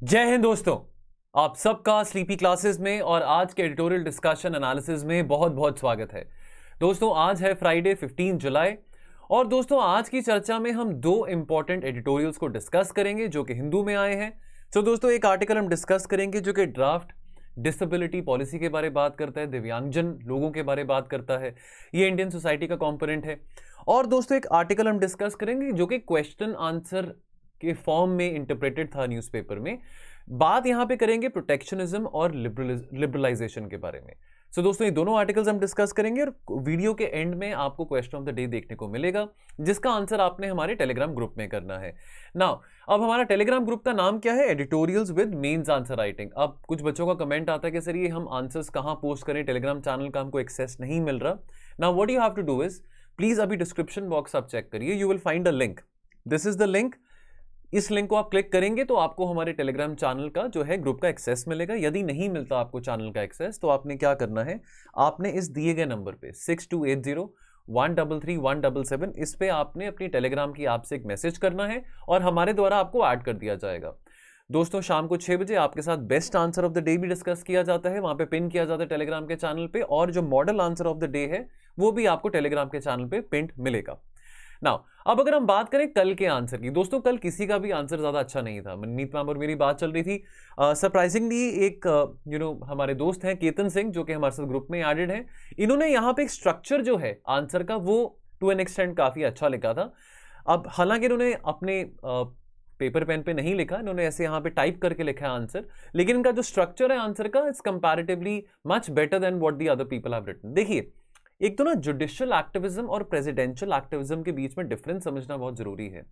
जय हिंद दोस्तों। आप सबका स्लीपी क्लासेस में और आज के एडिटोरियल डिस्कशन एनालिसिस में बहुत बहुत स्वागत है। दोस्तों आज है फ्राइडे 15 जुलाई और दोस्तों आज की चर्चा में हम दो इंपॉर्टेंट एडिटोरियल्स को डिस्कस करेंगे जो कि हिंदू में आए हैं। तो दोस्तों एक आर्टिकल हम डिस्कस करेंगे जो कि ड्राफ्ट डिसेबिलिटी पॉलिसी के बारे में बात करता है, दिव्यांगजन लोगों के बारे में बात करता है, ये इंडियन सोसाइटी का कंपोनेंट है। और दोस्तों एक आर्टिकल हम डिस्कस करेंगे जो कि क्वेश्चन आंसर के फॉर्म में इंटरप्रेटेड था न्यूज़पेपर में। बात यहां पे करेंगे प्रोटेक्शनिज्म और लिबरलाइजेशन के बारे में। सो दोस्तों ये दोनों आर्टिकल्स हम डिस्कस करेंगे और वीडियो के एंड में आपको क्वेश्चन ऑफ द डे देखने को मिलेगा जिसका आंसर आपने हमारे टेलीग्राम ग्रुप में करना है। नाउ अब हमारा टेलीग्राम ग्रुप का नाम क्या है? Editorials with mains answer writing. अब कुछ बच्चों का कमेंट आता है कि सर ये हम आंसर्स कहां पोस्ट करें, टेलीग्राम चैनल का हमको एक्सेस नहीं मिल रहा। Now what you have to do is please अभी डिस्क्रिप्शन बॉक्स आप चेक करिए, you will find a link. This is the link. इस लिंक को आप क्लिक करेंगे तो आपको हमारे टेलीग्राम चैनल का जो है ग्रुप का एक्सेस मिलेगा। यदि नहीं मिलता आपको चैनल का एक्सेस तो आपने क्या करना है, आपने इस दिए गए नंबर पे 6280133177 इस पे आपने अपनी टेलीग्राम की ऐप से एक मैसेज करना है और हमारे द्वारा आपको ऐड कर दिया जाएगा। दोस्तों शाम को 6 बजे आपके साथ best answer of the day भी डिस्कस किया जाता है, वहां पे पिन किया जाता है टेलीग्राम के चैनल पे, और जो model answer of the day है वो भी आपको टेलीग्राम के चैनल पे पिन मिलेगा। नाउ अब अगर हम बात करें कल के आंसर की, दोस्तों कल किसी का भी आंसर ज्यादा अच्छा नहीं था। मनमीत मैम और मेरी बात चल रही थी। सरप्राइजिंगली एक हमारे दोस्त हैं केतन सिंह जो कि हमारे साथ ग्रुप में एडेड हैं, इन्होंने यहाँ पे एक स्ट्रक्चर जो है आंसर का वो टू एन एक्सटेंट काफी अच्छा लिखा था। अब हालांकि इन्होंने अपने पेपर पेन पे नहीं लिखा, इन्होंने ऐसे यहाँ पे टाइप करके लिखा है आंसर, लेकिन इनका जो स्ट्रक्चर है आंसर का it's comparatively much better than what the other people have written. देखिए एक तो ना जुडिशियल एक्टिविज्म और प्रेसिडेंशियल एक्टिविज्म के बीच में डिफरेंस समझना बहुत जरूरी है।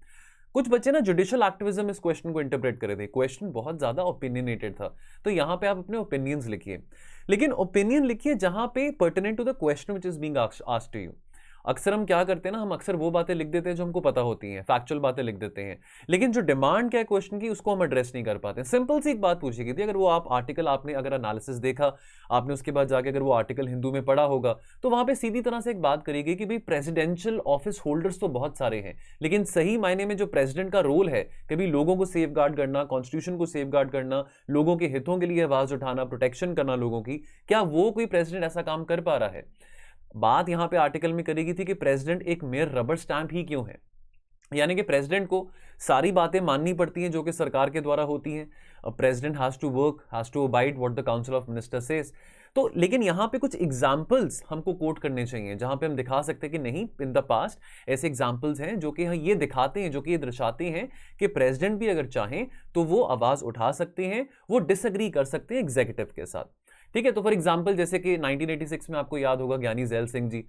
कुछ बच्चे ना जुडिशियल एक्टिविज्म इस क्वेश्चन को इंटरप्रेट कर रहे थे, क्वेश्चन बहुत ज्यादा ओपिनियनेटेड था, तो यहां पे आप अपने ओपिनियंस लिखिए, लेकिन ओपिनियन लिखिए जहां पे pertinent to the question which is being asked to you. अक्सर हम क्या करते हैं ना, हम अक्सर वो बातें लिख देते हैं जो हमको पता होती हैं, फैक्चुअल बातें लिख देते हैं, लेकिन जो डिमांड क्या है क्वेश्चन की उसको हम एड्रेस नहीं कर पाते। सिंपल सी एक बात पूछी गई थी, अगर वो आप आर्टिकल आपने अगर एनालिसिस देखा, आपने उसके बाद जाके अगर वो आर्टिकल हिंदू में पढ़ा होगा तो वहां पे सीधी तरह से एक बात करी गई कि भाई प्रेसिडेंशियल ऑफिस होल्डर्स तो बहुत सारे हैं, लेकिन सही मायने में जो प्रेसिडेंट का रोल है कभी लोगों को सेफ गार्ड करना, कॉन्स्टिट्यूशन को सेफ गार्ड करना, लोगों के हितों के लिए आवाज उठाना, प्रोटेक्शन करना लोगों की, क्या वो कोई प्रेसिडेंट ऐसा काम कर पा रहा है? बात यहां पे आर्टिकल में करी गई थी कि प्रेसिडेंट एक मेयर रबर स्टैंप ही क्यों है, यानी कि प्रेसिडेंट को सारी बातें माननी पड़ती हैं जो कि सरकार के द्वारा होती हैं। President has to work, has to abide what the council of minister says. तो लेकिन यहां पे कुछ एग्जांपल्स हमको कोट करने चाहिए जहां पे हम दिखा सकते हैं कि नहीं, इन द पास्ट ऐसे एग्जांपल्स हैं जो कि ये दिखाते हैं, जो कि ये दर्शाते हैं कि प्रेसिडेंट भी अगर चाहें तो वो आवाज उठा सकते हैं, वो डिसएग्री कर सकते हैं एग्जीक्यूटिव के साथ। ठीक है, तो फॉर एग्जांपल जैसे कि 1986 में आपको याद होगा ज्ञानी जैल सिंह जी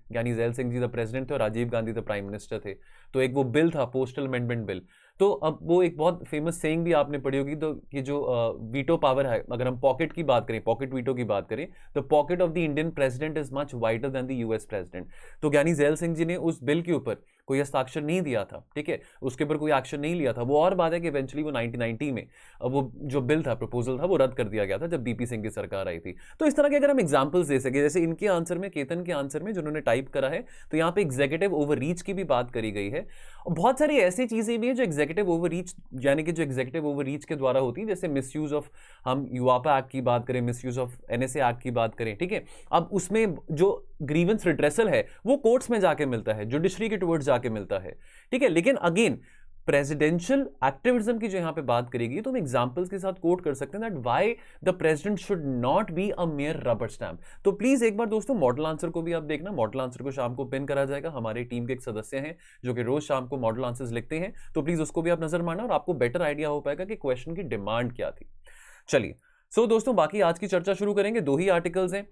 द प्रेसिडेंट थे और Rajiv Gandhi the prime minister थे। तो एक वो बिल था पोस्टल अमेंडमेंट बिल, तो अब वो एक बहुत फेमस सेइंग भी आपने पढ़ी होगी, तो कि जो वीटो पावर है, अगर हम पॉकेट की बात करें, पॉकेट वीटो की बात करें, the pocket of the Indian president is much wider than the US president. तो ज्ञानी जैल सिंह जी ने उस बिल के ऊपर कोई हस्ताक्षर नहीं दिया था, ठीक है, उसके ऊपर कोई एक्शन नहीं लिया था। वो और बात है कि इवेंचुअली वो 1990 में वो जो बिल था, प्रपोजल था, वो रद्द कर दिया गया था जब बीपी सिंह की सरकार आई थी। तो इस तरह के अगर हम एग्जांपल्स दे सके, जैसे इनके आंसर में, केतन के आंसर में जिन्होंने टाइप करा है, तो यहाँ पे एग्जीक्यूटिव ओवररीच की भी बात करी गई है। और बहुत सारी ऐसी चीजें भी हैं जो एग्जीक्यूटिव ओवररीच, यानी कि जो एग्जीक्यूटिव ओवररीच के द्वारा होती है, जैसे मिसयूज ऑफ, हम यूआपा एक्ट की बात करें, मिसयूज ऑफ एनएसए एक्ट की बात करें, ठीक है। अब उसमें जो ग्रीवेंस रिड्रेसल है वो कोर्ट्स में जाके मिलता है, जुडिशरी के टुवर्ड्स जाके मिलता है, ठीक है। लेकिन अगेन प्रेसिडेंशियल एक्टिविज्म की जो यहां पे बात करेगी तो हम एग्जांपल्स के साथ कोट कर सकते हैं that why the president should not be a mayor rubber stamp. तो प्लीज एक बार दोस्तों मॉडल आंसर को भी आप देखना, मॉडल आंसर को शाम को पिन करा जाएगा, हमारी टीम के एक सदस्य हैं जो कि रोज शाम को मॉडल आंसर्स लिखते हैं, तो प्लीज उसको भी आप नजर मारना और आपको बेटर आइडिया हो पाएगा कि क्वेश्चन की डिमांड क्या थी। चलिए दोस्तों बाकी आज की चर्चा शुरू करेंगे, दो ही आर्टिकल्स हैं,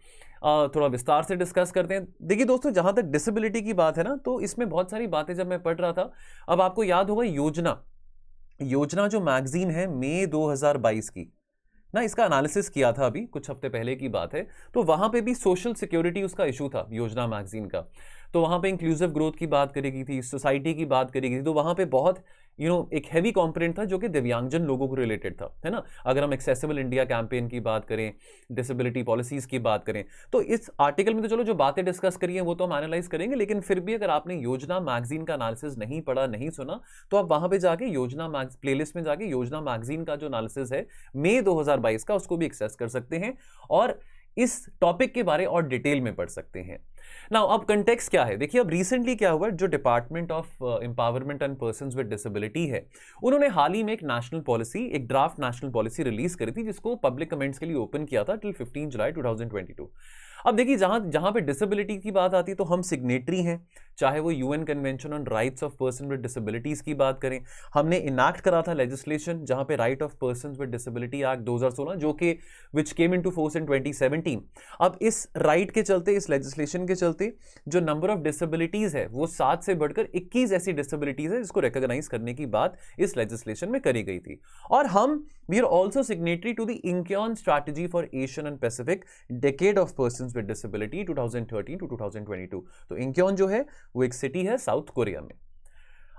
थोड़ा विस्तार से डिस्कस करते हैं। देखिए दोस्तों जहां तक डिसेबिलिटी की बात है ना, तो इसमें बहुत सारी बातें जब मैं पढ़ रहा था, अब आपको याद होगा योजना जो मैगजीन है मई 2022 की ना, इसका एनालिसिस किया था अभी कुछ हफ्ते पहले की बात है, तो वहां पे भी सोशल सिक्योरिटी उसका इशू था योजना मैगजीन का। तो वहां पे इंक्लूसिव ग्रोथ की बात करी गई थी, सोसाइटी की बात करी गई थी, तो वहां पे बहुत एक हैवी कंपोनेंट था जो कि दिव्यांगजन लोगों को रिलेटेड था, है ना। अगर हम एक्सेसिबल इंडिया कैंपेन की बात करें, डिसेबिलिटी पॉलिसीज की बात करें, तो इस आर्टिकल में तो चलो जो बातें डिस्कस करी हैं वो तो हम एनालाइज करेंगे, लेकिन फिर भी अगर आपने योजना मैगजीन का एनालिसिस नहीं पढ़ा, नहीं सुना, तो आप वहां पे जाके योजना प्लेलिस्ट में जाके योजना मैगजीन का जो एनालिसिस है मई 2022 का, उसको भी एक्सेस कर सकते हैं और इस टॉपिक के बारे और डिटेल में पढ़ सकते हैं। नाउ अब कंटेक्स्ट क्या है, देखिए अब रिसेंटली क्या हुआ, जो department of empowerment and persons with disability है, उन्होंने हाल ही में एक नेशनल पॉलिसी, एक ड्राफ्ट नेशनल पॉलिसी रिलीज करी थी, जिसको पब्लिक कमेंट्स के लिए ओपन किया था टिल 15 जुलाई 2022। अब देखिए जहां जहां पे डिसेबिलिटी की बात आती है तो हम सिग्नेटरी हैं, चाहे वो UN convention on rights of person with disabilities की बात करें, हमने इनैक्ट करा था लेजिस्लेशन जहां पे right of person with disability act 2016 जो कि विच केम इनटू फोर्स इन 2017। अब इस राइट के चलते, इस लेजिस्लेशन के चलते जो नंबर ऑफ डिसेबिलिटीज है वो 7 से बढ़कर 21 ऐसी डिसेबिलिटीज है जिसको रिकॉग्नाइज करने की बात इस लेजिस्लेशन में करी गई थी। और हम we are also signatory to the Incheon strategy for Asian and Pacific decade of person with disability 2013 to 2022। तो इंक्योन जो है वो एक सिटी है साउथ कोरिया में।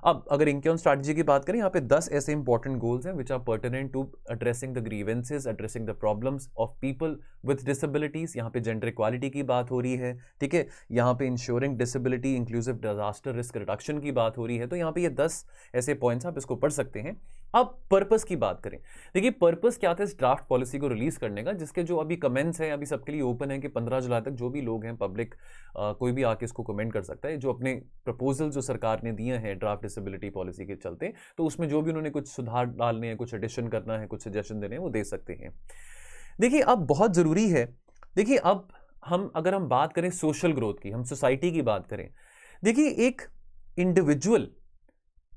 अब अगर इंक्योन स्ट्रैटेजी की बात करें, यहाँ पे 10 ऐसे इंपॉर्टेंट गोल्स हैं which are pertinent to addressing the grievances, addressing the problems of people with disabilities. यहाँ पे जेंडर इक्वालिटी की बात हो रही है, ठीक है, यहाँ पे ensuring disability inclusive disaster risk reduction की बात हो रही है। तो यहाँ पे ये 10 ऐसे पॉइंट्स आप इसको पढ़ सकते हैं। अब पर्पस की बात करें, देखिए पर्पस क्या था इस ड्राफ्ट पॉलिसी को रिलीज करने का, जिसके जो अभी कमेंट्स हैं अभी सबके लिए ओपन है कि 15 जुलाई तक जो भी लोग हैं पब्लिक, कोई भी आके इसको कमेंट कर सकता है। जो अपने प्रपोजल जो सरकार ने दिए हैं ड्राफ्ट डिसेबिलिटी पॉलिसी के चलते, तो उसमें जो भी उन्होंने कुछ सुधार डालने हैं, कुछ एडिशन करना है, कुछ सजेशन देने हैं, वो दे सकते हैं। देखिए अब बहुत जरूरी है, देखिए अब अगर हम बात करें सोशल ग्रोथ की, हम सोसाइटी की बात करें, देखिए एक इंडिविजुअल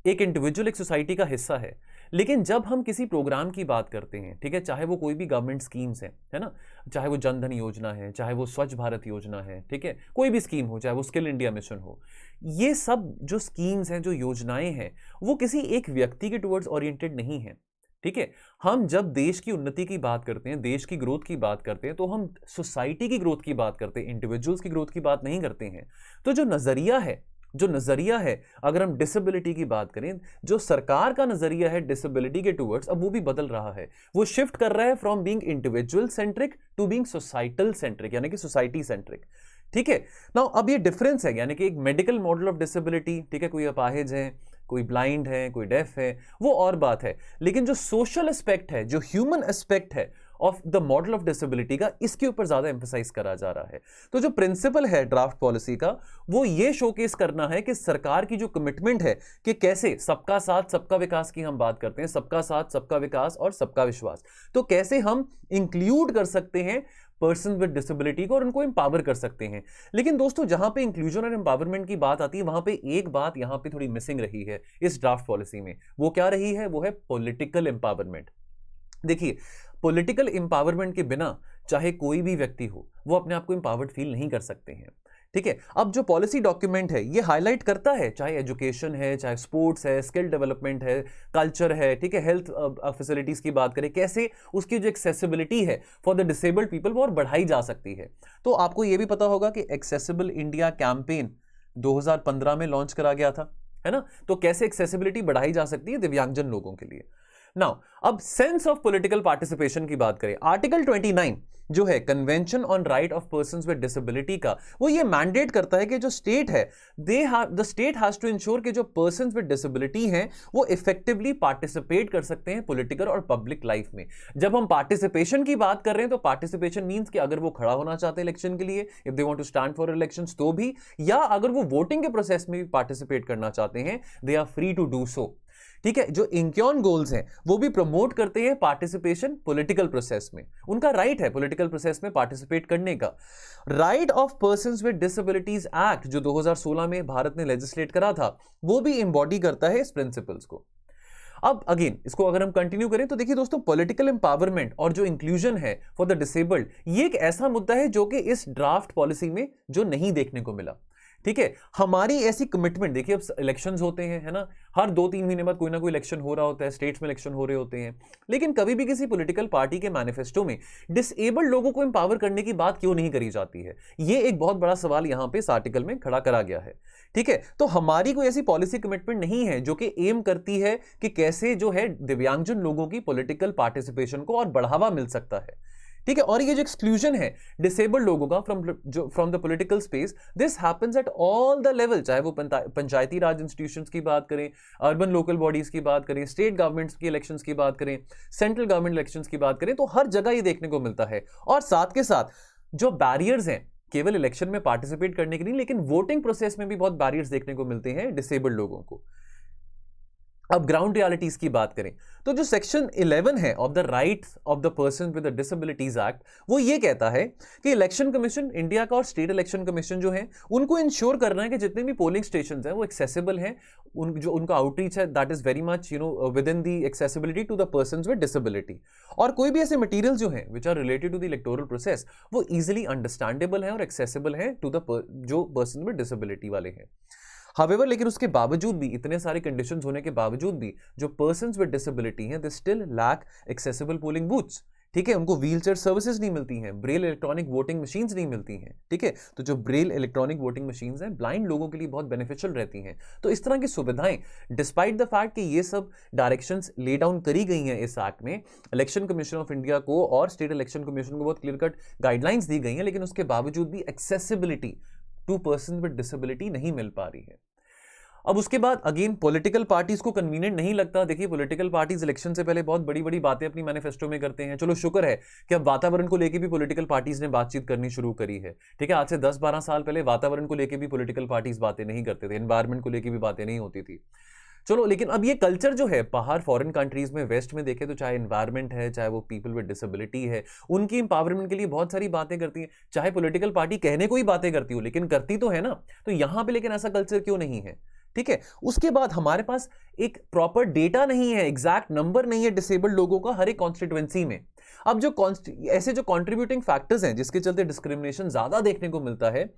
एक सोसाइटी का हिस्सा है, लेकिन जब हम किसी प्रोग्राम की बात करते हैं, ठीक है, चाहे वो कोई भी गवर्नमेंट स्कीम्स हैं, है ना, चाहे वो जन धन योजना है, चाहे वो स्वच्छ भारत योजना है, ठीक है, कोई भी स्कीम हो, चाहे वो स्किल इंडिया मिशन हो, ये सब जो स्कीम्स हैं, जो योजनाएं हैं, वो किसी एक व्यक्ति के टुवर्ड्स ओरिएंटेड नहीं है, ठीक है। हम जब देश की उन्नति की बात करते हैं, देश की ग्रोथ की बात करते हैं, तो हम सोसाइटी की ग्रोथ की बात करते हैं, इंडिविजुअल्स की ग्रोथ की बात नहीं करते हैं। तो जो नजरिया है अगर हम डिसेबिलिटी की बात करें, जो सरकार का नजरिया है डिसेबिलिटी के टुवर्ड्स, अब वो भी बदल रहा है, वो शिफ्ट कर रहा है from being individual centric to being societal centric, यानी कि सोसाइटी सेंट्रिक, ठीक है। नाउ अब ये डिफरेंस है, यानी कि एक मेडिकल मॉडल ऑफ डिसेबिलिटी, ठीक है, कोई अपाहिज है, कोई ब्लाइंड है, कोई डेफ है, वो और बात है, लेकिन जो सोशल एस्पेक्ट है, जो ह्यूमन एस्पेक्ट है of the model of disability का, इसके ऊपर ज्यादा एम्फसाइज करा जा रहा है। तो जो प्रिंसिपल है ड्राफ्ट पॉलिसी का, वो ये शोकेस करना है कि सरकार की जो कमिटमेंट है कि कैसे सबका साथ सबका विकास की हम बात करते हैं, सबका साथ सबका विकास और सबका विश्वास, तो कैसे हम इंक्लूड कर सकते हैं पर्सन विद डिसेबिलिटी को और उनको एम्पावर कर सकते हैं। लेकिन दोस्तों जहां पे इंक्लूजन और एम्पावरमेंट की बात आती है, वहां पे एक बात यहां पे थोड़ी मिसिंग रही है इस ड्राफ्ट पॉलिसी में। वो क्या रही है? वो है पॉलिटिकल एम्पावरमेंट। देखिए पॉलिटिकल एम्पावरमेंट के बिना चाहे कोई भी व्यक्ति हो, वो अपने आप को एम्पावर्ड फील नहीं कर सकते हैं, ठीक है। अब जो पॉलिसी डॉक्यूमेंट है ये हाईलाइट करता है, चाहे एजुकेशन है, चाहे स्पोर्ट्स है, स्किल डेवलपमेंट है, कल्चर है, ठीक है, हेल्थ फैसिलिटीज की बात करें, कैसे उसकी जो एक्सेसिबिलिटी है फॉर द डिसेबल्ड पीपल वो और बढ़ाई जा सकती है। तो आपको ये भी पता होगा कि एक्सेसिबल इंडिया कैंपेन 2015 में लॉन्च करा गया था, है ना। तो कैसे एक्सेसिबिलिटी बढ़ाई जा सकती है दिव्यांगजन लोगों के लिए। नाउ अब सेंस ऑफ पॉलिटिकल पार्टिसिपेशन की बात करें, आर्टिकल 29 जो है convention on right of persons with disability का, वो ये मैंडेट करता है कि जो स्टेट है the state has to ensure कि जो पर्संस विद डिसेबिलिटी हैं वो इफेक्टिवली पार्टिसिपेट कर सकते हैं पॉलिटिकल और पब्लिक लाइफ में। जब हम पार्टिसिपेशन की बात कर रहे हैं तो पार्टिसिपेशन मींस कि अगर वो खड़ा होना चाहते हैं इलेक्शन के लिए, if they want to stand for elections तो भी, या अगर वो वोटिंग के प्रोसेस में भी पार्टिसिपेट करना चाहते हैं, they are free to do so, ठीक है। जो इंक्योन गोल्स हैं वो भी प्रमोट करते हैं पार्टिसिपेशन पॉलिटिकल प्रोसेस में, उनका राइट है पॉलिटिकल प्रोसेस में पार्टिसिपेट करने का। Right of persons with disabilities act जो 2016 में भारत ने लेजिस्लेट करा था, वो भी एम्बॉडी करता है इस प्रिंसिपल्स को। अब अगेन इसको अगर हम कंटिन्यू करें तो देखिए दोस्तों, पॉलिटिकल एम्पावरमेंट और जो इंक्लूजन है फॉर द डिसेबल्ड, ये एक ऐसा मुद्दा है जो कि इस ड्राफ्ट पॉलिसी में जो नहीं देखने को मिला, ठीक है, हमारी ऐसी कमिटमेंट, देखिए अब इलेक्शंस होते हैं, है ना, हर 2-3 महीने बाद कोई ना कोई इलेक्शन हो रहा होता है, स्टेट्स में इलेक्शन हो रहे होते हैं, लेकिन कभी भी किसी पॉलिटिकल पार्टी के मैनिफेस्टो में डिसेबल्ड लोगों को एम्पावर करने की बात क्यों नहीं करी जाती है? ये एक बहुत बड़ा सवाल यहां पे इस आर्टिकल में खड़ा करा गया है। ठीक है, तो हमारी कोई ऐसी पॉलिसी कमिटमेंट नहीं है जो कि एम करती है कि कैसे जो है दिव्यांगजन लोगों की पॉलिटिकल पार्टिसिपेशन को और बढ़ावा मिल सकता है। ठीक है, और ये जो एक्सक्लूजन है डिसेबल्ड लोगों का from the political space, this happens at all the level, चाहे वो पंचायती राज इंस्टीट्यूशंस की बात करें, अर्बन लोकल बॉडीज की बात करें, स्टेट गवर्नमेंट्स की इलेक्शंस की बात करें, सेंट्रल गवर्नमेंट इलेक्शंस की बात करें, तो हर जगह ये देखने को मिलता है। और साथ के साथ जो बैरियर्स हैं केवल इलेक्शन में पार्टिसिपेट करने के लिए, लेकिन वोटिंग प्रोसेस में भी बहुत बैरियर्स देखने को मिलते हैं डिसेबल्ड लोगों को। अब ग्राउंड रियलिटीज की बात करें तो जो सेक्शन 11 है of the rights of the person with disabilities act, वो ये कहता है कि इलेक्शन कमीशन इंडिया का और स्टेट इलेक्शन कमीशन जो है उनको इंश्योर करना है कि जितने भी पोलिंग स्टेशन हैं वो एक्सेसिबल हैं, जो उनका आउटरीच है that is very much within the accessibility to the persons with disability, और कोई भी ऐसे मटीरियल जो हैं which are related to the electoral process वो इजिली अंडरस्टैंडेबल है और एक्सेसिबल है टू द जो पर्सन विद डिसेबिलिटी वाले हैं। However, लेकिन उसके बावजूद भी, इतने सारे कंडीशंस होने के बावजूद भी, जो पर्सन्स विद डिसेबिलिटी हैं they still lack accessible polling booths. ठीक है, उनको व्हीलचेयर सर्विसेज नहीं मिलती हैं, ब्रेल इलेक्ट्रॉनिक वोटिंग मशीन्स नहीं मिलती हैं। ठीक है, तो जो ब्रेल इलेक्ट्रॉनिक वोटिंग मशीन्स हैं ब्लाइंड लोगों के लिए बहुत बेनिफिशियल रहती हैं। तो इस तरह की सुविधाएं, डिस्पाइट द फैक्ट कि ये सब डायरेक्शंस ले डाउन करी गई हैं इस एक्ट में, इलेक्शन कमीशन ऑफ इंडिया को और स्टेट इलेक्शन कमीशन को बहुत क्लियर कट गाइडलाइंस दी गई हैं, लेकिन उसके बावजूद भी accessibility to person with disability नहीं मिल पा रही है। अब उसके बाद अगेन पॉलिटिकल पार्टीज को कन्वीनियंट नहीं लगता। देखिए पॉलिटिकल पार्टीज इलेक्शन से पहले बहुत बड़ी बड़ी बातें अपनी मैनिफेस्टो में करते हैं। चलो शुक्र है कि अब वातावरण को लेकर भी पॉलिटिकल पार्टीज ने बातचीत करनी शुरू करी है। ठीक है, आज से 10-12 साल पहले वातावरण को लेकर भी पॉलिटिकल पार्टीज बातें नहीं करते थे, एनवायरमेंट को लेकर भी बातें नहीं होती थी। चलो, लेकिन अब ये कल्चर जो है बाहर फॉरेन कंट्रीज में, वेस्ट में देखे तो चाहे एनवायरमेंट है, चाहे वो पीपल विद डिसेबिलिटी है, उनकी इंपावरमेंट के लिए बहुत सारी बातें करती हैं। चाहे पॉलिटिकल पार्टी कहने को ही बातें करती हो, लेकिन करती तो है ना। तो यहां पे लेकिन ऐसा कल्चर क्यों नहीं है? ठीक है, उसके बाद हमारे पास एक प्रॉपर डेटा नहीं है, एग्जैक्ट नंबर नहीं है डिसेबल्ड लोगों का हर एक कॉन्स्टिट्यूएंसी में। अब जो ऐसे जो कंट्रीब्यूटिंग फैक्टर्स हैं जिसके चलते डिस्क्रिमिनेशन ज्यादा देखने को मिलता है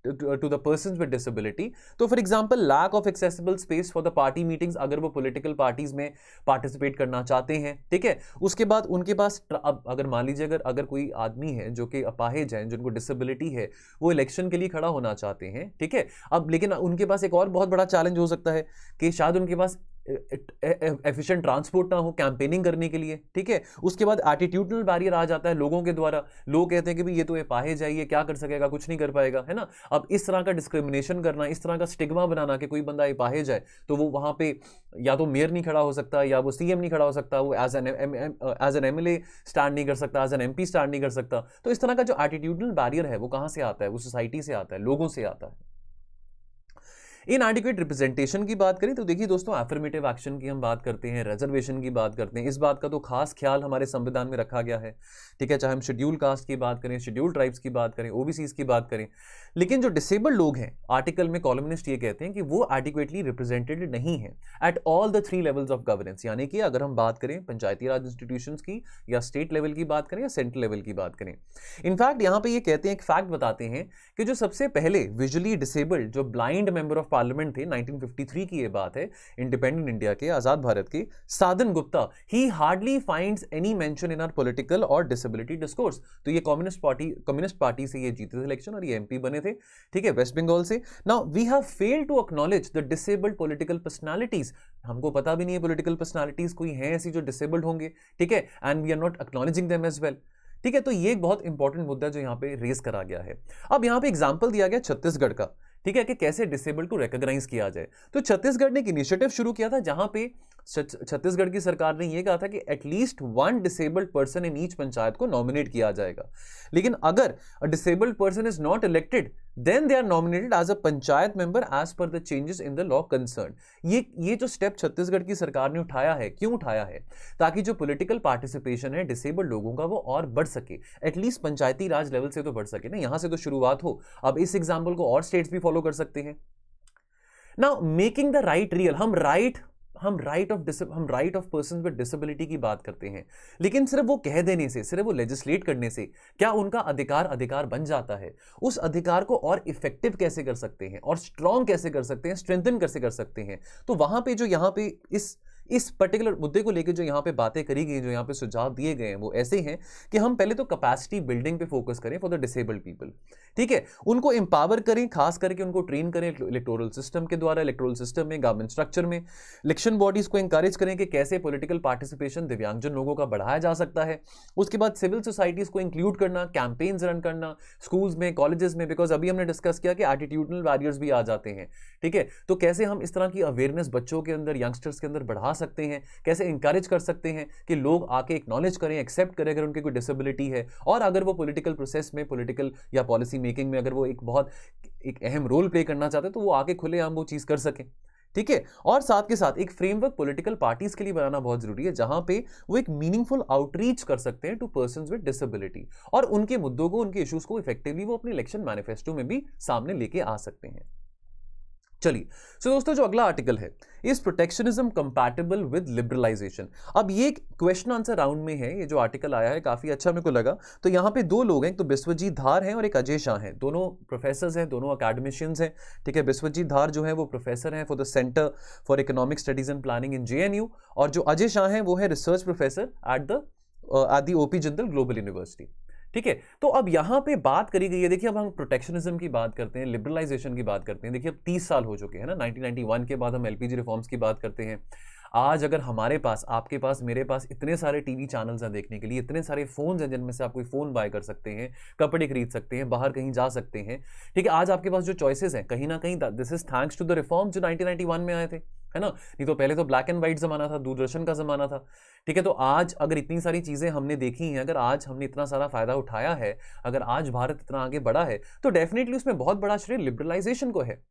to the persons with disability, तो for example lack of accessible space for the party meetings, अगर वो पॉलिटिकल पार्टीज में पार्टिसिपेट करना चाहते हैं। ठीक है, उसके बाद उनके पास अब अगर मान लीजिए अगर कोई आदमी है जो कि अपाहिज हैं, जिनको डिसेबिलिटी है, वो इलेक्शन के लिए खड़ा होना चाहते हैं। ठीक है, अब लेकिन उनके पास एक और बहुत बड़ा चैलेंज हो सकता है कि शायद उनके पास एफिशिएंट ट्रांसपोर्ट ना हो कैंपेनिंग करने के लिए। ठीक है, उसके बाद एटीट्यूडनल बैरियर आ जाता है लोगों के द्वारा। लोग कहते हैं कि भाई ये तो अपाहिज है, ये क्या कर सकेगा, कुछ नहीं कर पाएगा, है ना। अब इस तरह का डिस्क्रिमिनेशन करना, इस तरह का स्टिग्मा बनाना कि कोई बंदा अपाहिज है तो वो वहां पे या तो मेयर नहीं खड़ा हो सकता, या वो सीएम नहीं खड़ा हो सकता, वो एज एन एमएलए स्टैंड नहीं कर सकता, एज एन एमपी स्टैंड नहीं कर सकता। तो इस तरह का जो एटीट्यूडनल बैरियर है वो कहां से आता है? वो सोसाइटी से आता है, लोगों से आता है। इनएडिक्वेट रिप्रेजेंटेशन की बात करें तो देखिए दोस्तों, एफर्मेटिव एक्शन की हम बात करते हैं, रिजर्वेशन की बात करते हैं, इस बात का तो खास ख्याल हमारे संविधान में रखा गया है। ठीक है, चाहे हम शेड्यूल कास्ट की बात करें, शेड्यूल ट्राइब्स की बात करें, ओबीसीज की बात करें, लेकिन जो डिसेबल्ड लोग हैं, आर्टिकल में कॉलमनिस्ट ये कहते हैं कि वो एडिक्वेटली रिप्रेजेंटेड नहीं है at all the 3 levels of governance. यानी कि अगर हम बात करें पंचायती राज इंस्टीट्यूशंस की, या स्टेट लेवल की बात करें, या सेंट्रल लेवल की बात करें। इनफैक्ट यहाँ पे ये कहते हैं, एक फैक्ट बताते हैं कि जो सबसे पहले विजुअली डिसेबल्ड जो ब्लाइंड मेंबर ऑफ पार्लियामेंट थे, 1953 की ये बात है, इंडिपेंडेंट इंडिया के, आजाद भारत के, साधन गुप्ता, ही hardly finds any mention in our political और डिसेबिलिटी डिस्कोर्स। तो ये कम्युनिस्ट पार्टी से ये जीते थे इलेक्शन और ये एमपी बने थे। ठीक है, वेस्ट बंगाल से। Now we have failed to acknowledge the disabled political personalities. हमको पता भी नहीं है पॉलिटिकल पर्सनालिटीज कोई हैं ऐसी जो डिसेबल्ड होंगे। ठीक है, and we are not acknowledging them as well. ठीक है, तो ये एक बहुत इंपॉर्टेंट मुद्दा जो यहाँ पे रेज करा गया है। अब यहाँ पे एग्जांपल दिया गया छत्तीसगढ़ का। ठीक है, कि कैसे डिसेबल्ड को रिकॉग्नाइज किया जाए। तो छत्तीसगढ़ ने एक इनिशिएटिव शुरू किया था जहां पे छत्तीसगढ़ की सरकार ने यह कहा था कि at least 1 disabled person in each panchayat को नॉमिनेट किया जाएगा। लेकिन अगर a disabled person is not elected then they are nominated as a panchayat member as per the changes in the law concern. ये जो स्टेप छत्तीसगढ़ की सरकार ने उठाया है, क्यों उठाया है? ताकि जो पॉलिटिकल पार्टिसिपेशन है डिसेबल्ड लोगों का वो और बढ़ सके, एटलीस्ट पंचायती राज लेवल से तो बढ़ सके ना, यहां से तो शुरुआत हो। अब इस एग्जाम्पल को और स्टेट्स भी फॉलो कर सकते हैं। Now making the right real, right of person with disability की बात करते हैं, लेकिन सिर्फ वो कह देने से, सिर्फ वो लेजिस्लेट करने से क्या उनका अधिकार बन जाता है? उस अधिकार को और इफेक्टिव कैसे कर सकते हैं और स्ट्रॉन्ग कैसे कर सकते हैं, स्ट्रेंथन कैसे कर सकते हैं? तो वहां पे जो यहाँ पे इस पर्टिकुलर मुद्दे को लेकर जो यहाँ पे बातें करी गई, जो यहाँ पे सुझाव दिए गए हैं, वो ऐसे हैं कि हम पहले तो कैपेसिटी बिल्डिंग पे फोकस करें फॉर द डिसेबल्ड पीपल। ठीक है, उनको एम्पावर करें, खास करके उनको ट्रेन करें इलेक्टोरल सिस्टम के द्वारा, इलेक्टोरल सिस्टम में, गवर्नमेंट स्ट्रक्चर में, इलेक्शन बॉडीज को इंकरेज करें कि कैसे पॉलिटिकल पार्टिसिपेशन दिव्यांगजन लोगों का बढ़ाया जा सकता है। उसके बाद सिविल सोसाइटीज को इंक्लूड करना, कैंपेन्स रन करना स्कूल्स में, कॉलेजेस में, बिकॉज अभी हमने डिस्कस किया कि एटीट्यूडनल बैरियर्स भी आ जाते हैं। ठीक है, तो कैसे हम इस तरह की अवेयरनेस बच्चों के अंदर, यंगस्टर्स के अंदर बढ़ा सकते हैं, कैसे इंकरेज कर सकते हैं कि लोग आके एक्नॉलेज करें, एक्सेप्ट करें अगर उनकी कोई डिसेबिलिटी है, और अगर वो पॉलिटिकल प्रोसेस में, पॉलिटिकल या पॉलिसी मेकिंग में अगर वो एक अहम रोल प्ले करना चाहते हैं तो वो आके खुलेआम वो चीज कर सकें। ठीक है, और साथ के साथ एक फ्रेमवर्क पॉलिटिकल पार्टीज के लिए बनाना बहुत जरूरी है, जहां पे वो एक मीनिंगफुल आउटरीच कर सकते हैं टू पर्संस विद डिसेबिलिटी, और उनके मुद्दों को, उनके इश्यूज को इफेक्टिवली वो अपने इलेक्शन मैनिफेस्टो में भी सामने लेके आ सकते हैं। चलिए, सो दोस्तों जो अगला आर्टिकल है, is protectionism compatible with liberalisation. अब ये क्वेश्चन आंसर राउंड में है, ये जो आर्टिकल आया है काफी अच्छा मेरे को लगा। तो यहाँ पे दो लोग हैं, एक तो बिस्वजीत धार हैं और एक अजय शाह हैं, दोनों प्रोफेसर्स हैं, दोनों एकेडमिशियंस हैं। ठीक है, बिस्वजीत धार जो है वो प्रोफेसर हैं for the centre for economic studies and planning in JNU, और जो अजय शाह हैं वो है research professor at the OP Jindal global university. ठीक है, तो अब यहां पे बात करी गई है, देखिए अब हम प्रोटेक्शनिज्म की बात करते हैं, लिबरलाइजेशन की बात करते हैं। देखिए अब 30 साल हो चुके हैं ना, 1991 के बाद हम LPG रिफॉर्म्स की बात करते हैं। आज अगर हमारे पास, आपके पास, मेरे पास इतने सारे टीवी चैनल्स हैं देखने के लिए, इतने सारे फोन्स हैं जिनमें से आप कोई फोन बाय कर सकते हैं, कपड़े खरीद सकते हैं, बाहर कहीं जा सकते हैं। ठीक है, आज आपके पास जो चॉइसेस हैं, कहीं ना कहीं this is thanks to the reform जो 1991 में आए थे, है ना। नहीं तो पहले तो ब्लैक एंड व्हाइट जमाना था, दूरदर्शन का जमाना था। ठीक है, तो आज अगर इतनी सारी चीजें हमने देखी हैं, अगर आज हमने इतना सारा फायदा उठाया है, अगर आज भारत इतना आगे बढ़ा है, तो डेफिनेटली उसमें बहुत बड़ा श्रेय लिबरलाइजेशन को है।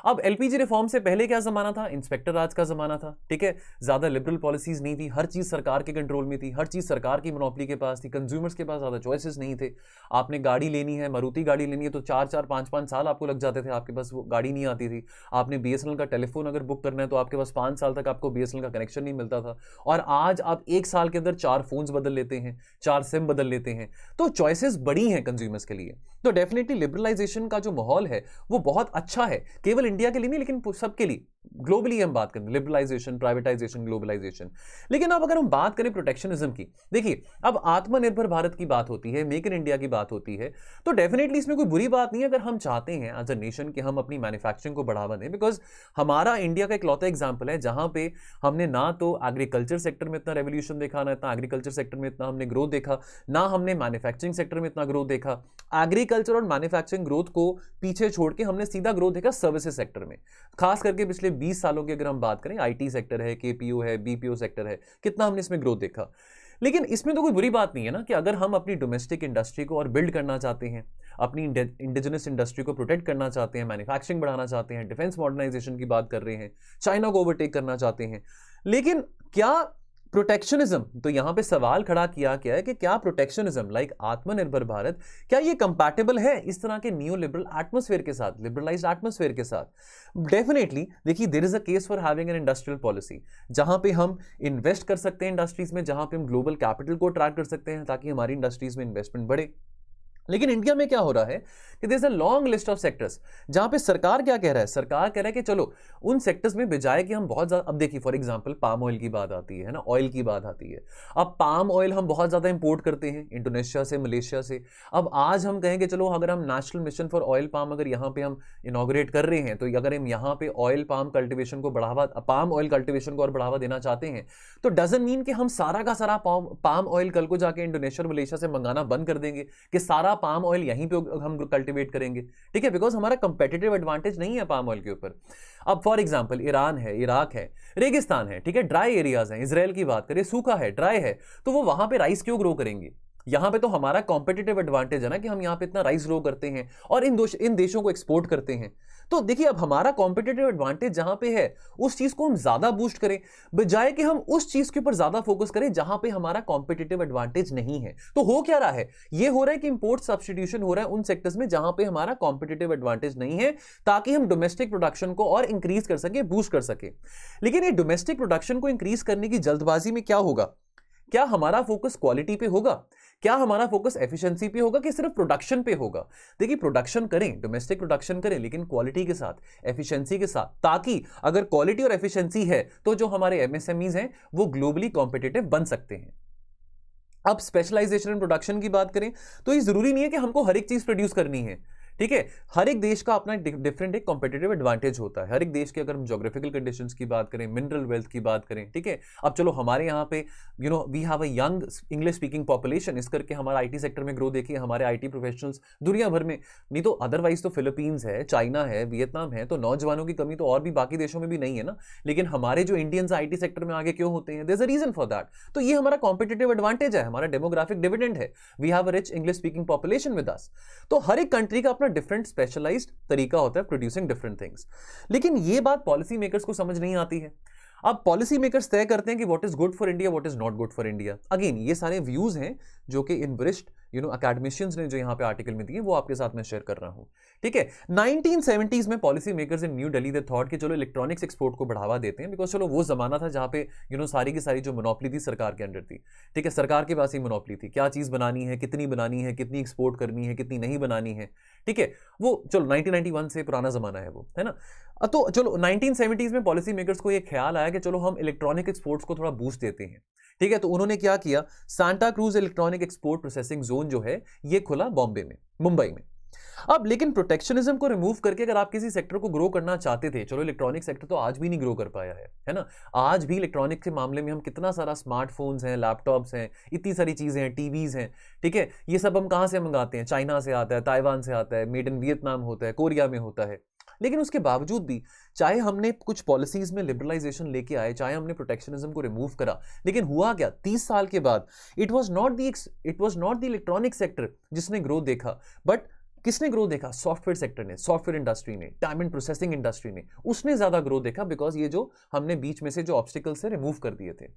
अब LPG रिफॉर्म से पहले क्या जमाना था? इंस्पेक्टर राज का जमाना था। ठीक है, ज्यादा लिबरल पॉलिसीज नहीं थी, हर चीज सरकार के कंट्रोल में थी, हर चीज सरकार की मोनोपोली के पास थी, कंज्यूमर्स के पास ज्यादा चॉइसेस नहीं थे। आपने गाड़ी लेनी है, मारुति गाड़ी लेनी है, तो 4-4, 5-5 साल आपको लग जाते थे, आपके पास वो गाड़ी नहीं आती थी। आपने BSNL का टेलीफोन अगर बुक करना है तो आपके पास 5 साल तक आपको BSNL का कनेक्शन नहीं मिलता था। और आज आप 1 साल के अंदर 4 फोन्स बदल लेते हैं, 4 सिम बदल लेते हैं, तो चॉइसेस बड़ी हैं कंज्यूमर्स के लिए। तो डेफिनेटली लिबरलाइजेशन का जो माहौल है वो बहुत अच्छा है, केवल इंडिया के लिए नहीं लेकिन सबके लिए, ग्लोबली हम बात करें लिबरलाइजेशन, प्राइवेटाइजेशन, ग्लोबलाइजेशन। लेकिन अब अगर हम बात करें प्रोटेक्शनिज्म की, देखिए अब आत्मनिर्भर भारत की बात होती है, मेक इन इंडिया की बात होती है, तो डेफिनेटली इसमें कोई बुरी बात नहीं है अगर हम चाहते हैं एज अ नेशन कि हम अपनी मैन्युफैक्चरिंग को बढ़ावा दें, बिकॉज हमारा इंडिया का इकलौता एग्जाम्पल है जहां पे हमने ना तो एग्रीकल्चर सेक्टर में इतना रेवोल्यूशन देखा, ना इतना एग्रीकल्चर सेक्टर में इतना हमने ग्रोथ देखा, ना हमने मैन्युफैक्चरिंग सेक्टर में इतना ग्रोथ देखा। एग्रीकल्चर और मैन्युफैक्चरिंग ग्रोथ को पीछे छोड़ के हमने सीधा ग्रोथ देखा सर्विसेज सेक्टर में, खास करके पिछले 20 सालों की अगर हम बात करें, IT सेक्टर है, KPO है, BPO सेक्टर है, कितना हमने इसमें ग्रोथ देखा। लेकिन इसमें तो कोई बुरी बात नहीं है ना कि अगर हम अपनी डोमेस्टिक इंडस्ट्री को और बिल्ड करना चाहते हैं, अपनी इंडिजिनस इंडस्ट्री को प्रोटेक्ट करना चाहते हैं, मैन्युफैक्चरिंग बढ़ाना चाहते हैं, डिफेंस मॉडर्नाइजेशन की बात कर रहे हैं, चाइना को ओवरटेक करना चाहते हैं, लेकिन क्या प्रोटेक्शनिज्म, तो यहां पे सवाल खड़ा किया गया है कि क्या प्रोटेक्शनिज्म लाइक आत्मनिर्भर भारत, क्या ये कंपैटिबल है इस तरह के न्यू लिबरल एटमॉस्फेयर के साथ, लिबरलाइज्ड एटमॉस्फेयर के साथ? डेफिनेटली देखिए, there is a case for having an industrial policy, जहां पे हम इन्वेस्ट कर सकते हैं इंडस्ट्रीज में, जहां पे हम ग्लोबल कैपिटल को अट्रैक्ट कर सकते हैं ताकि हमारी इंडस्ट्रीज में इन्वेस्टमेंट बढ़े। लेकिन इंडिया में क्या हो रहा है कि there is a long list of sectors जहां पे सरकार क्या कह रहा है, सरकार कह रहा है कि चलो उन सेक्टर्स में बजाय कि हम बहुत ज्यादा, अब देखिए फॉर एग्जांपल पाम ऑयल की बात आती है ना, ऑयल की बात आती है। अब पाम ऑयल हम बहुत ज्यादा इंपोर्ट करते हैं इंडोनेशिया से, मलेशिया से। अब आज हम कहेंगे चलो अगर हम national mission for oil palm अगर यहाँ पे हम इनॉग्रेट कर रहे हैं, तो अगर हम यहाँ पे ऑयल पाम कल्टिवेशन को बढ़ावा, पाम ऑयल कल्टिवेशन को और बढ़ावा देना चाहते हैं, तो डजंट मीन कि हम सारा का सारा पाम ऑयल कल को जाके इंडोनेशिया और मलेशिया से मंगाना बंद कर देंगे कि सारा पाम ऑयल यहीं पे हम कल्टीवेट करेंगे। ठीक है, बिकॉज हमारा कंपेटिटिव एडवांटेज नहीं है पाम ऑयल के ऊपर। अब फॉर एग्जांपल ईरान है, इराक है, रेगिस्तान है, ठीक है, ड्राई एरियाज हैं। इजराइल की बात करें, सूखा है, ड्राई है, तो वो वहां पे राइस क्यों ग्रो करेंगे? यहां पे तो हमारा कॉम्पिटिटिव एडवांटेज है ना कि हम यहां पे इतना राइस ग्रो करते हैं और इन देशों को एक्सपोर्ट करते हैं। तो देखिए, अब हमारा कॉम्पिटिटिव एडवांटेज जहां पे है उस चीज को हम ज्यादा बूस्ट करें, बजाय कि हम उस चीज के ऊपर ज्यादा फोकस करें जहां पे हमारा कॉम्पिटिटिव एडवांटेज नहीं है। तो हो क्या रहा है, ये हो रहा है कि इंपोर्ट सब्स्टिट्यूशन हो रहा है उन सेक्टर्स में जहां पे हमारा कॉम्पिटिटिव एडवांटेज नहीं है, ताकि हम डोमेस्टिक प्रोडक्शन को और इंक्रीज कर सके, बूस्ट कर सके। लेकिन ये डोमेस्टिक प्रोडक्शन को इंक्रीज करने की जल्दबाजी में क्या होगा? क्या हमारा फोकस क्वालिटी पे होगा? क्या हमारा फोकस एफिशिएंसी पे होगा कि सिर्फ प्रोडक्शन पे होगा? देखिए, प्रोडक्शन करें, डोमेस्टिक प्रोडक्शन करें, लेकिन क्वालिटी के साथ, एफिशिएंसी के साथ, ताकि अगर क्वालिटी और एफिशिएंसी है तो जो हमारे एमएसएमईज हैं वो ग्लोबली कॉम्पिटिटिव बन सकते हैं। अब स्पेशलाइजेशन इन प्रोडक्शन की बात करें तो ये जरूरी नहीं है कि हमको हर एक चीज प्रोड्यूस करनी है, ठीक है। हर एक देश का अपना डिफरेंट एक कॉम्पिटिटिव एडवांटेज होता है। हर एक देश के अगर हम ज्योग्राफिकल कंडीशंस की बात करें, मिनरल वेल्थ की बात करें, ठीक है। अब चलो हमारे यहाँ पे we have a young English speaking population, इस करके हमारा आईटी सेक्टर में ग्रो देखिए, हमारे आईटी प्रोफेशनल्स दुनिया भर में, नहीं तो अदरवाइज तो फिलीपींस है, चाइना है, वियतनाम है, तो नौजवानों की कमी तो और भी बाकी देशों में भी नहीं है ना। लेकिन हमारे जो इंडियंस आईटी सेक्टर में आगे क्यों होते हैं? There is a reason for that. तो ये हमारा कॉम्पिटिटिव एडवांटेज है, हमारा डेमोग्राफिक डिविडेंड है। We have a rich English speaking population with us. तो हर एक कंट्री का अपना डिफरेंट स्पेशलाइज्ड तरीका होता है प्रोड्यूसिंग डिफरेंट थिंग्स। लेकिन ये बात पॉलिसी मेकर्स को समझ नहीं आती है। अब पॉलिसी मेकर्स तय करते हैं कि what is good for India, what is not good for India. Again ये सारे व्यूज हैं जो कि इन वरिष्ठ एकेडमिशियंस ने जो यहां पे आर्टिकल में दिए, वो आपके साथ में शेयर कर रहा हूं, ठीक है। 1970s में policy makers in new Delhi they thought कि चलो इलेक्ट्रॉनिक्स एक्सपोर्ट को बढ़ावा देते हैं, बिकॉज चलो वो जमाना था जहां पे सारी की सारी जो मोनोपोली थी सरकार के अंडर थी, ठीक है। सरकार के पास ही मोनोपोली थी, क्या चीज बनानी है, कितनी एक्सपोर्ट करनी है, कितनी नहीं बनानी है, ठीक है। वो चलो 1991 से पुराना जमाना है वो, है ना। तो चलो 1970s में पॉलिसी मेकर्स को ये ख्याल आया कि चलो हम इलेक्ट्रॉनिक एक्सपोर्ट्स को थोड़ा बूस्ट देते हैं, ठीक है। तो उन्होंने क्या किया, Santa cruise electronic export processing zone जो है ये खुला बॉम्बे में, मुंबई में। अब लेकिन प्रोटेक्शनिज्म को रिमूव करके अगर आप किसी सेक्टर को ग्रो करना चाहते थे, चलो इलेक्ट्रॉनिक सेक्टर तो आज भी नहीं ग्रो कर पाया है ना। आज भी इलेक्ट्रॉनिक के मामले में हम कितना सारा स्मार्टफोन्स हैं, लैपटॉप्स हैं, इतनी सारी चीजें हैं, टीवीज हैं, ठीक है। ये सब हम कहां से मंगाते हैं? चाइना से आता है, ताइवान से आता है, मेड इन वियतनाम होता है, कोरिया में होता है। लेकिन उसके बावजूद भी, चाहे हमने कुछ पॉलिसीज में लिबरलाइजेशन लेके आए, चाहे हमने प्रोटेक्शनिज्म को रिमूव करा, लेकिन हुआ क्या? 30 साल के बाद it was not the electronic sector जिसने ग्रोथ देखा, बट किसने ग्रोथ देखा? सॉफ्टवेयर सेक्टर ने, सॉफ्टवेयर इंडस्ट्री ने, डायमंड प्रोसेसिंग इंडस्ट्री ने, उसने ज्यादा ग्रोथ देखा, बिकॉज ये जो हमने बीच में से जो ऑब्स्टिकल्स से रिमूव कर दिए थे।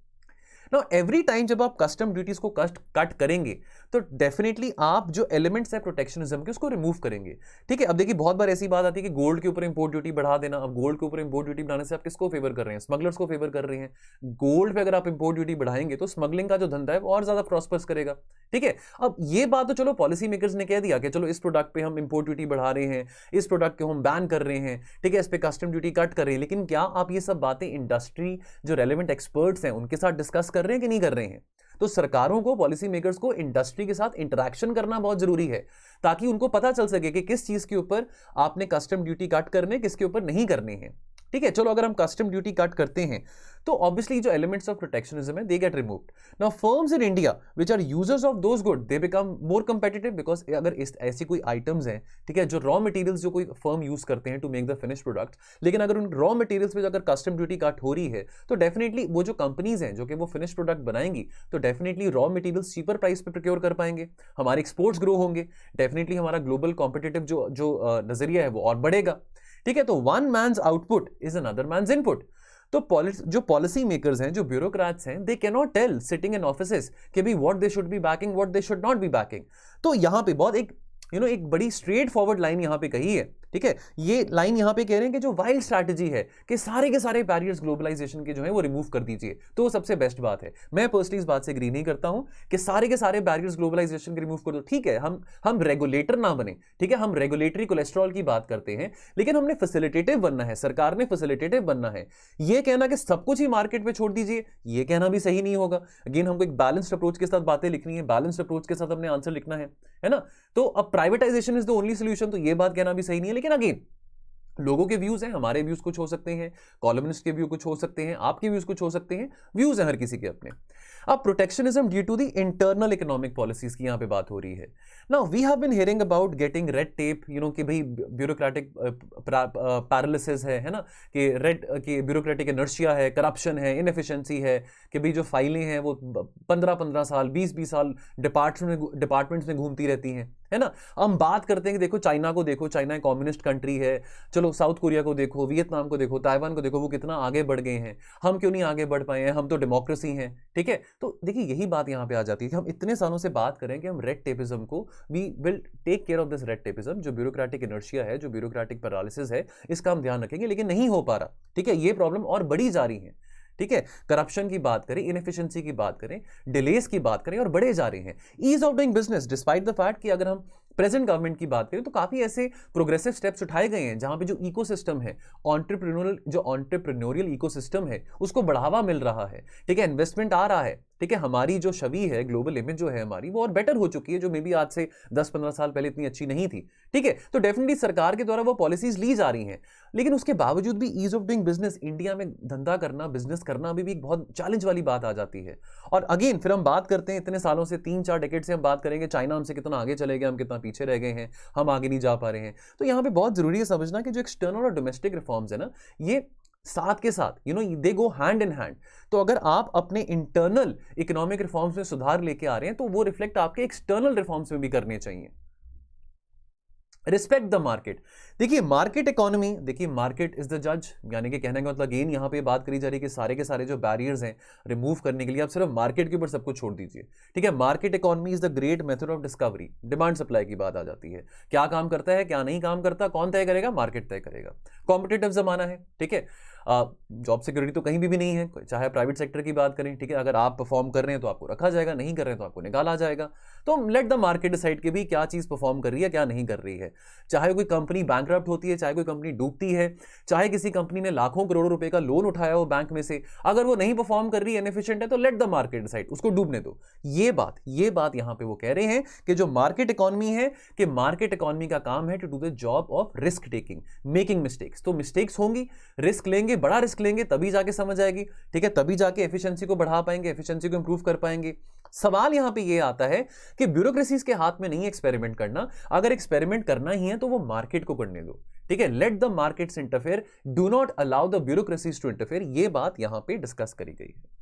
नाउ एवरी टाइम जब आप कस्टम ड्यूटीज को कट करेंगे तो डेफिनेटली आप जो एलिमेंट्स है प्रोटेक्शनिज्म के उसको रिमूव करेंगे, ठीक है। अब देखिए, बहुत बार ऐसी बात आती है कि गोल्ड के ऊपर इंपोर्ट ड्यूटी बढ़ा देना। अब गोल्ड के ऊपर इंपोर्ट ड्यूटी बढ़ाने से आप किसको फेवर कर रहे हैं? स्मगलर्स को फेवर कर रहे हैं। गोल्ड पे अगर आप इंपोर्ट ड्यूटी बढ़ाएंगे तो स्मगलिंग का जो धंधा है वो और ज्यादा प्रॉस्पर्स करेगा, ठीक है। अब ये बात तो चलो पॉलिसी मेकर्स ने कह दिया कि चलो इस प्रोडक्ट पे हम इंपोर्ट ड्यूटी बढ़ा रहे हैं, इस प्रोडक्ट को हम बैन कर रहे हैं, ठीक है, इस पे कस्टम ड्यूटी कट कर रहे हैं। लेकिन क्या आप ये सब बातें इंडस्ट्री जो रेलेवेंट एक्सपर्ट्स हैं उनके साथ डिस्कस कर रहे हैं कि नहीं कर रहे हैं? तो सरकारों को, पॉलिसी मेकर्स को इंडस्ट्री के साथ इंटरेक्शन करना बहुत जरूरी है, ताकि उनको पता चल सके कि किस चीज के ऊपर आपने कस्टम ड्यूटी कट करने, किसके ऊपर नहीं करनी है, ठीक है। चलो अगर हम कस्टम ड्यूटी कट करते हैं तो ऑब्वियसली जो एलिमेंट्स ऑफ प्रोटेक्शनिज्म है they get removed. Now firms in India which are users of those good they become more competitive, because अगर ऐसी कोई आइटम्स हैं, ठीक है, जो रॉ मटेरियल्स जो कोई फर्म यूज करते हैं to make the finish product, लेकिन अगर उन रॉ मटेरियल्स पे अगर कस्टम ड्यूटी कट हो रही है तो डेफिनेटली वो जो कंपनीज हैं जो कि वो फिनिश प्रोडक्ट बनाएंगी तो definitely raw materials cheaper price पे प्रोक्योर कर पाएंगे, हमारे एक्सपोर्ट्स ग्रो होंगे, डेफिनेटली हमारा ग्लोबल कॉम्पिटिटिव जो नजरिया है वो और बढ़ेगा, ठीक है। तो one man's output is another man's input. तो जो पॉलिसी मेकर्स हैं, जो ब्यूरोक्रेट्स हैं, they can not tell sitting in offices कि भाई what they should be backing, what they should not be backing. तो यहां पे बहुत एक बड़ी स्ट्रेट फॉरवर्ड लाइन यहां पे कही है, ठीक है। ये लाइन यहां पे कह रहे हैं कि जो वाइल्ड स्ट्रैटेजी है कि सारे के सारे बैरियर्स ग्लोबलाइजेशन के जो है वो रिमूव कर दीजिए, तो वो सबसे बेस्ट बात है। मैं पर्सनली इस बात से एग्री नहीं करता हूं कि सारे के सारे बैरियर्स ग्लोबलाइजेशन के रिमूव कर दो। ठीक है, हम रेगुलेटर ना बने, ठीक है, हम रेगुलेटरी कोलेस्ट्रॉल की बात करते हैं, लेकिन हमने फैसिलिटेटिव बनना है, सरकार ने फैसिलिटेटिव बनना है। ये कहना कि सब कुछ ही मार्केट पे छोड़ दीजिए, ये कहना भी सही नहीं होगा। अगेन हमको एक बैलेंस्ड अप्रोच के साथ बातें लिखनी है, बैलेंस्ड अप्रोच के साथ हमने आंसर लिखना है ना। तो अब privatisation is the only solution, तो ये बात कहना भी सही नहीं है। लेकिन अगेन लोगों के व्यूज हैं, हमारे व्यूज कुछ हो सकते हैं, कॉलमनिस्ट के व्यू कुछ हो सकते हैं, आपके व्यूज कुछ हो सकते हैं, व्यूज हैं हर किसी के अपने। अब protectionism due to the internal economic policies की यहां पे बात हो रही है। Now we have been hearing about getting red tape, कि भाई ब्यूरोक्रेटिक पैरालिसिस है ना, कि ब्यूरोक्रेटिक इनर्शिया है, करप्शन है, इनएफिशिएंसी है, कि भाई जो फाइलें हैं वो 15-15 साल 20-20 साल डिपार्टमेंट्स में घूमती रहती हैं, है ना। हम बात करते हैं कि देखो चाइना को देखो, चाइना एक कम्युनिस्ट कंट्री है, चलो साउथ कोरिया को देखो, वियतनाम को देखो, ताइवान को देखो, वो कितना आगे बढ़ गए हैं, हम क्यों नहीं आगे बढ़ पाए हैं, हम तो डेमोक्रेसी हैं, ठीक है। तो देखिए यही बात यहां पे आ जाती है कि हम इतने सालों से बात करें कि हम रेड टेपिज्म को, we will take care of this red tapism, जो ब्यूरोक्रेटिक इनर्शिया है, जो ब्यूरोक्रेटिक पैरालिसिस है, इसका हम ध्यान रखेंगे, लेकिन नहीं हो पा रहा, ठीक है। ये प्रॉब्लम और बढ़ी जा रही है, ठीक है। करप्शन की बात करें, इनएफिशिएंसी की बात करें, डिलेस की बात करें, और बढ़े जा रहे हैं। Ease of doing business, despite the fact कि अगर हम प्रेजेंट गवर्नमेंट की बात करें तो काफी ऐसे प्रोग्रेसिव स्टेप्स उठाए गए हैं जहां पे जो इकोसिस्टम है, एंटरप्रेन्योरियल इकोसिस्टम है, उसको बढ़ावा मिल रहा है, ठीक है। इन्वेस्टमेंट आ रहा है, ठीक है। हमारी जो छवि है, ग्लोबल इमेज जो है हमारी, वो और बेटर हो चुकी है, जो मे बी आज से 10-15 साल पहले इतनी अच्छी नहीं थी, ठीक है। तो डेफिनेटली सरकार के द्वारा वो पॉलिसीज ली जा रही हैं, लेकिन उसके बावजूद भी ease of doing business, India में धंधा करना, बिजनेस करना अभी भी एक बहुत चैलेंज वाली बात आ जाती है। और अगेन फिर हम बात करते हैं इतने सालों से, 3-4 डेकेड से हम बात करेंगे चाइना हमसे कितना आगे चले गए, हम कितना पीछे रह गए हैं, हम आगे नहीं जा पा रहे हैं। तो यहां पे बहुत जरूरी है समझना कि जो एक्सटर्नल और डोमेस्टिक रिफॉर्म्स है ना, ये साथ के साथ दे गो हैंड इन हैंड। तो अगर आप अपने इंटरनल इकोनॉमिक रिफॉर्म्स में सुधार लेके आ रहे हैं तो वो रिफ्लेक्ट आपके एक्सटर्नल रिफॉर्म्स में भी करने चाहिए। रिस्पेक्ट द मार्केट, देखिए मार्केट इकोनॉमी, देखिए मार्केट इज द जज, यानी कि कहने का मतलब अगेन यहां पे बात करी जा रही है कि सारे के सारे जो बैरियर्स हैं रिमूव करने के लिए आप सिर्फ मार्केट के ऊपर सब कुछ छोड़ दीजिए, ठीक है। Market economy is the great method of discovery, demand supply की बात आ जाती है, क्या काम करता है क्या नहीं काम करता, कौन तय करेगा, मार्केट तय करेगा। कॉम्पिटिटिव जमाना है, ठीक है। जॉब सिक्योरिटी तो कहीं भी नहीं है, चाहे प्राइवेट सेक्टर की बात करें, ठीक है। अगर आप परफॉर्म कर रहे हैं तो आपको रखा जाएगा, नहीं कर रहे हैं तो आपको निकाला जाएगा। तो लेट द मार्केट डिसाइड कि भी क्या चीज परफॉर्म कर रही है क्या नहीं कर रही है। चाहे कोई कंपनी बैंकरप्ट होती है, चाहे कोई कंपनी डूबती है, चाहे किसी कंपनी ने लाखों करोड़ों रुपए का लोन उठाया हो बैंक में से, अगर वो नहीं परफॉर्म कर रही है, इनएफिशिएंट है, तो लेट द मार्केट डिसाइड, उसको डूबने दो। ये बात यहां पे वो कह रहे हैं कि जो मार्केट इकोनॉमी है, कि मार्केट इकोनॉमी का काम है to do the job of risk taking, making mistakes. तो मिस्टेक्स होंगी, रिस्क लेंगे, बड़ा रिस्क लेंगे, तभी जाके समझ आएगी, ठीक है। तभी जाके एफिशिएंसी को बढ़ा पाएंगे, एफिशिएंसी को इंप्रूव कर पाएंगे। सवाल यहां पे ये आता है कि ब्यूरोक्रेसीज के हाथ में नहीं एक्सपेरिमेंट करना, अगर एक्सपेरिमेंट करना ही है तो वो मार्केट को करने दो, ठीक है। Let the markets interfere, do not allow the bureaucracies to interfere. ये बात यहां पे डिस्कस करी गई है।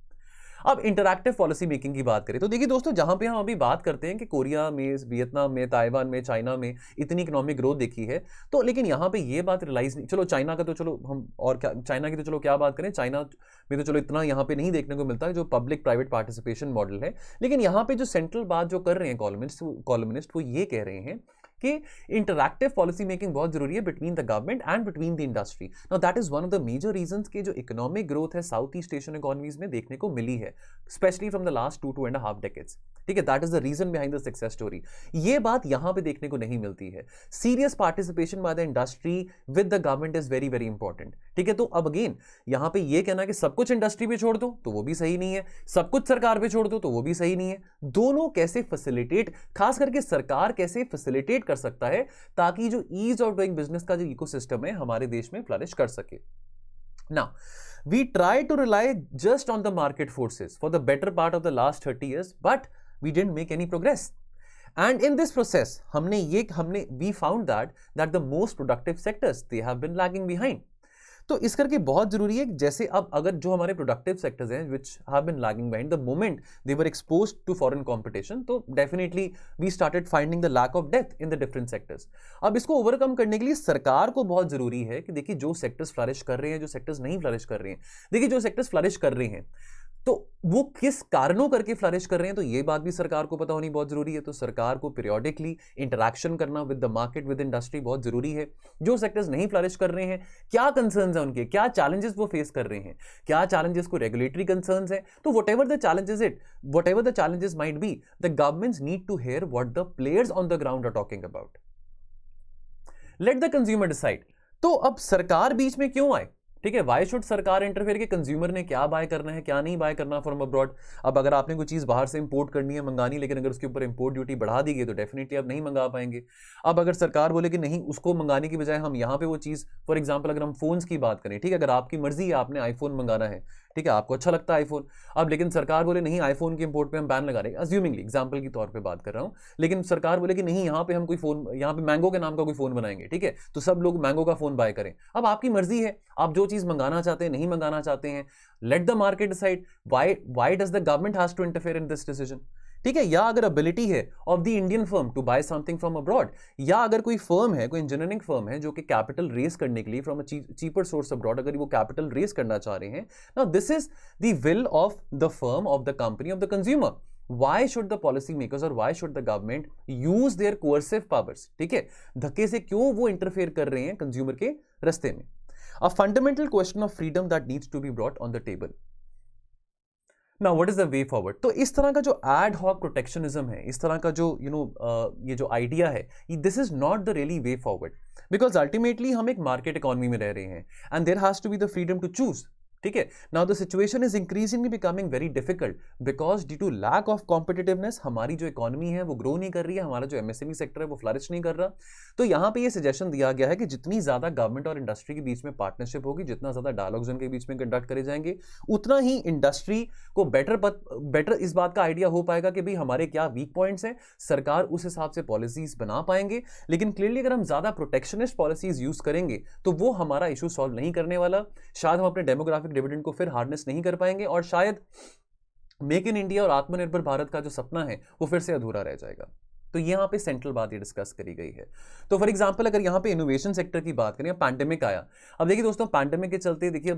अब इंटरैक्टिव पॉलिसी मेकिंग की बात करें तो देखिए दोस्तों, जहां पे हम अभी बात करते हैं कि कोरिया में, वियतनाम में, ताइवान में, चाइना में इतनी इकोनॉमिक ग्रोथ देखी है, तो लेकिन यहां पे ये बात रियलाइज नहीं, चलो चाइना का तो चलो हम, और क्या चाइना की तो चलो क्या बात करें, चाइना में तो चलो इतना यहां पे नहीं देखने को मिलता है जो पब्लिक प्राइवेट पार्टिसिपेशन मॉडल है। लेकिन यहां पे जो सेंट्रल बात जो कर रहे हैं कॉलमनिस्ट, वो ये कह रहे हैं कि इंटरैक्टिव पॉलिसी मेकिंग बहुत जरूरी है between the government and between the industry. Now that is one of the major reasons कि जो इकोनॉमिक ग्रोथ है साउथ ईस्ट एशियन इकोनॉमीज में देखने को मिली है, especially from the last 2.5 decades, ठीक है। That is the reason behind the success story. ये बात यहां पे देखने को नहीं मिलती है। Serious participation by the industry with the government is very very important, ठीक है। तो अब अगेन यहां पे ये कहना कि सब कुछ इंडस्ट्री पे छोड़ दो तो वो भी सही नहीं है, सब कुछ सरकार पे छोड़ दो तो वो भी सही नहीं है। दोनों कैसे फैसिलिटेट, खास करके सरकार कैसे फैसिलिटेट कर सकता है ताकि जो ईज ऑफ डूइंग बिजनेस का जो इकोसिस्टम है हमारे देश में फ्लरिश कर सके। Now we try to rely just on the market forces for the better part of the last 30 years, but we didn't make any progress. And in this process we found that the most productive sectors they have been lagging behind. तो इस करके बहुत जरूरी है, जैसे अब अगर जो हमारे प्रोडक्टिव सेक्टर्स हैं which have been lagging behind the moment they were exposed to foreign competition, तो definitely we started finding the lack of depth in the different sectors. अब इसको ओवरकम करने के लिए सरकार को बहुत जरूरी है कि देखिए जो सेक्टर्स फ्लरिश कर रहे हैं, जो सेक्टर्स नहीं फ्लरिश कर रहे हैं, देखिए जो सेक्टर्स फ्लरिश कर रहे हैं तो वो किस कारणों करके फ्लरिश कर रहे हैं, तो ये बात भी सरकार को पता होनी बहुत जरूरी है। तो सरकार को पीरियोडिकली इंटरैक्शन करना with the market, with industry बहुत जरूरी है। जो सेक्टर्स नहीं फ्लरिश कर रहे हैं, क्या कंसर्न्स हैं उनके, क्या चैलेंजेस वो फेस कर रहे हैं, क्या चैलेंजेस को रेगुलेटरी कंसर्न्स हैं, तो whatever the challenges might be, the governments need to hear what the players on the ground are talking about. Let the consumer decide. तो अब सरकार बीच में क्यों आए, ठीक है, वाई शुड सरकार इंटरफेयर कि कंज्यूमर ने क्या बाय करना है, क्या नहीं बाय करना फ्रॉम अब्रॉड। अब अगर आपने कोई चीज़ बाहर से इंपोर्ट करनी है, मंगानी, लेकिन अगर उसके ऊपर इंपोर्ट ड्यूटी बढ़ा दी गई तो डेफिनेटली आप नहीं मंगा पाएंगे। अब अगर सरकार बोले कि नहीं, उसको मंगाने की बजाय हम यहाँ पे वो चीज़, फॉर एग्जाम्पल अगर हम फोन्स की बात करें, ठीक है, अगर आपकी मर्जी है आपने आईफोन मंगाना है, ठीक है, आपको अच्छा लगता है आईफोन, अब लेकिन सरकार बोले नहीं आईफोन के इंपोर्ट पे हम बैन लगा रहे हैं, अज्यूमिंगली एग्जांपल के तौर पे बात कर रहा हूं, लेकिन सरकार बोले कि नहीं यहाँ पे हम कोई फोन, यहाँ पे मैंगो के नाम का कोई फोन बनाएंगे, ठीक है, तो सब लोग मैंगो का फोन बाय करें। अब आपकी मर्जी है, आप जो चीज मंगाना चाहते हैं, नहीं मंगाना चाहते हैं, let the market decide. Why does the government has to interfere in this decision, ठीक है। या अगर एबिलिटी है of the Indian firm to buy something from abroad, या अगर कोई फर्म है, कोई इंजीनियरिंग फर्म है जो कि कैपिटल रेस करने के लिए from a cheaper source abroad, अगर वो कैपिटल रेस करना चाह रहे हैं, now this is the will of the firm, of the company, of the consumer. Why should the policy makers और why should the government use their coercive powers, ठीक है, धक्के से क्यों वो इंटरफेयर कर रहे हैं कंज्यूमर के रास्ते में। A fundamental question of freedom that needs to be brought on the table. Now what is the way forward? तो इस तरह का जो ad hoc protectionism है, इस तरह का जो ये जो आइडिया है, this is not the really way forward, because ultimately हम एक मार्केट इकोनॉमी में रह रहे हैं and there has to be the freedom to choose, ठीक है। Now the situation is increasingly becoming very difficult because due to lack of competitiveness हमारी जो इकोनॉमी है वो ग्रो नहीं कर रही है, हमारा जो एमएसएमई सेक्टर है वो फ्लरिश नहीं कर रहा। तो यहाँ पे ये सजेशन दिया गया है कि जितनी ज़्यादा गवर्नमेंट और इंडस्ट्री के बीच में पार्टनरशिप होगी, जितना ज़्यादा डायलॉग्स उनके बीच में कंडक्ट करे जाएंगे, उतना ही इंडस्ट्री को बेटर इस बात का आइडिया हो पाएगा कि भाई हमारे क्या वीक पॉइंट्स हैं, सरकार उस हिसाब से पॉलिसीज बना पाएंगे। लेकिन क्लियरली अगर हम ज़्यादा प्रोटेक्शनिस्ट पॉलिसीज यूज करेंगे तो वो हमारा इशू सॉल्व नहीं करने वाला, शायद हम अपने डेमोग्राफिक डिविडेंड को फिर हार्नेस नहीं कर पाएंगे और शायद मेक इन इंडिया और आत्मनिर्भर भारत का जो सपना है वो फिर से अधूरा रह जाएगा। तो यहाँ पे सेंट्रल बात ये डिस्कस करी गई है। तो फॉर एग्जांपल अगर यहाँ पे इनोवेशन सेक्टर की बात करें, पैंडेमिक आया, अब देखिए दोस्तों पैंडेमिक के चलते देखिए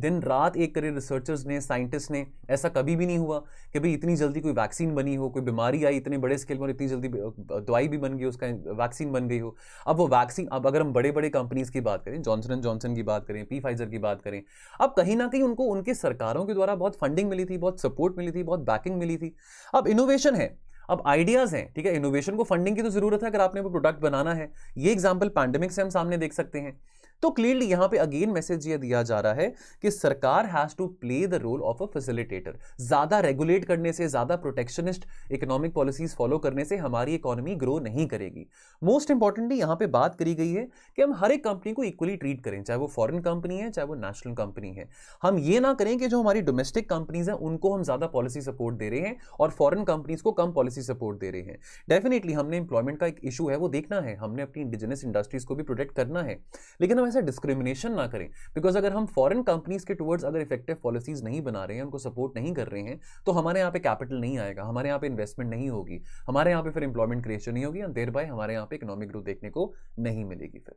दिन रात एक करे रिसर्चर्स ने, साइंटिस्ट ने, ऐसा कभी भी नहीं हुआ कि भाई इतनी जल्दी कोई वैक्सीन बनी हो, कोई बीमारी आई इतने बड़े स्केल पर, इतनी जल्दी दवाई भी बन गई, उसका वैक्सीन बन गई हो। अब वो वैक्सीन, अब अगर हम बड़े बड़े कंपनीज की बात करें, जॉनसन एंड जॉनसन की बात करें, फाइजर की बात करें, अब कहीं ना कहीं उनको उनके सरकारों के द्वारा बहुत फंडिंग मिली थी, बहुत सपोर्ट मिली थी, बहुत बैकिंग मिली थी। अब इनोवेशन है, अब आइडियाज हैं, ठीक है, इनोवेशन को फंडिंग की तो जरूरत है अगर आपने वो प्रोडक्ट बनाना है। ये एग्जांपल पैंडेमिक से हम सामने देख सकते हैं। तो क्लियरली यहां पे अगेन मैसेज ये दिया जा रहा है कि सरकार has to play the role of a facilitator. ज्यादा रेगुलेट करने से, ज्यादा प्रोटेक्शनिस्ट इकोनॉमिक पॉलिसीज फॉलो करने से हमारी इकोनॉमी ग्रो नहीं करेगी। मोस्ट इंपॉर्टेंटली यहां पे बात करी गई है कि हम हर एक कंपनी को इक्वली ट्रीट करें, चाहे वो फॉरेन कंपनी है, चाहे वो नेशनल कंपनी है। हम ये ना करें कि जो हमारी डोमेस्टिक कंपनीज हैं उनको हम ज्यादा पॉलिसी सपोर्ट दे रहे हैं और फॉरेन कंपनीज को कम पॉलिसी सपोर्ट दे रहे हैं। डेफिनेटली हमने इंप्लॉयमेंट का एक इशू है वो देखना है, हमने अपनी इंडिजिनस इंडस्ट्रीज को भी प्रोटेक्ट करना है, लेकिन ऐसा डिस्क्रिमिनेशन ना करें। बिकॉज अगर हम फॉरेन कंपनीज के टुवर्ड्स अगर इफेक्टिव पॉलिसीज नहीं बना रहे हैं, उनको सपोर्ट नहीं कर रहे हैं, तो हमारे यहाँ पे कैपिटल नहीं आएगा, हमारे यहाँ पे इन्वेस्टमेंट नहीं होगी, हमारे यहाँ पे फिर एम्प्लॉयमेंट क्रिएशन नहीं होगी, देयर बाय हमारे यहाँ पे इकोनॉमिक ग्रोथ देखने को नहीं मिलेगी। फिर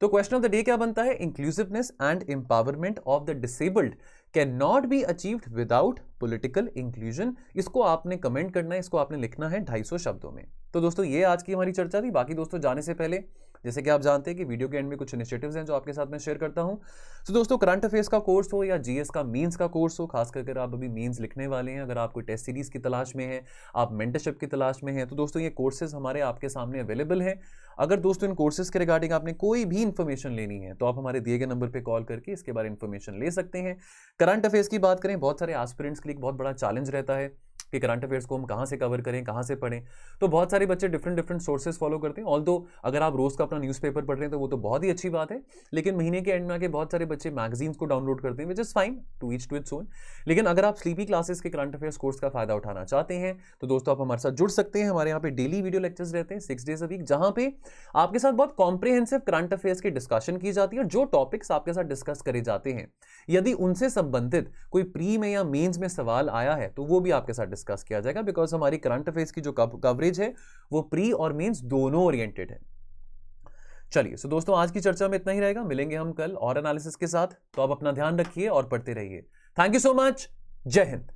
तो क्वेश्चन ऑफ द डे क्या बनता है? Inclusiveness and empowerment of the disabled can not be achieved without political inclusion. इसको आपने कमेंट करना है, इसको आपने लिखना है 250 शब्दों में। तो दोस्तों ये आज की हमारी चर्चा थी। बाकी दोस्तों जाने से पहले जैसे कि आप जानते हैं कि वीडियो के एंड में कुछ इनिशिएटिव्स हैं जो आपके साथ मैं शेयर करता हूं। तो दोस्तों करंट अफेयर्स का कोर्स हो या जीएस का मीन्स का कोर्स हो, खास करके आप अभी मीन्स लिखने वाले हैं, अगर आप कोई टेस्ट सीरीज की तलाश में हैं, आप मेंटरशिप की तलाश में हैं, तो दोस्तों ये कोर्सेज हमारे आपके सामने अवेलेबल हैं। अगर दोस्तों इन कोर्सेज के रिगार्डिंग आपने कोई भी इन्फॉर्मेशन लेनी है तो आप हमारे दिए गए नंबर पर कॉल करके इसके बारे में इन्फॉर्मेशन ले सकते हैं। करंट अफेयर्स की बात करें, बहुत सारे एस्पिरेंट्स के लिए बहुत बड़ा चैलेंज रहता है कि करंट अफेयर्स को हम कहाँ से कवर करें, कहाँ से पढ़ें। तो बहुत सारे बच्चे डिफरेंट सोर्सेज फॉलो करते हैं। ऑल्दो अगर आप रोज का अपना न्यूज़पेपर पढ़ रहे हैं तो वो तो बहुत ही अच्छी बात है, लेकिन महीने के एंड में आके बहुत सारे बच्चे मैगजीन्स को डाउनलोड करते हैं, which is fine, to each to its own. लेकिन अगर आप स्लीपी क्लासेस के करंट अफेयर्स कोर्स का फायदा उठाना चाहते हैं तो दोस्तों आप हमारे साथ जुड़ सकते हैं। हमारे यहाँ पे डेली वीडियो लेक्चर्स रहते हैं 6 डेज अ वीक, जहां पे आपके साथ बहुत कॉम्प्रिहेंसिव करंट अफेयर्स की डिस्कशन की जाती है और जो टॉपिक्स आपके साथ डिस्कस करे जाते हैं यदि उनसे संबंधित कोई प्री में या मेंस में सवाल आया है तो वो भी आपके साथ डिस्कस किया जाएगा, बिकॉज हमारी करंट अफेयर्स की जो कवरेज है वो प्री और मेंस दोनों ओरिएंटेड है। चलिए सो दोस्तों आज की चर्चा में इतना ही रहेगा, मिलेंगे हम कल और एनालिसिस के साथ। तो आप अपना ध्यान रखिए और पढ़ते रहिए। थैंक यू सो मच, जय हिंद।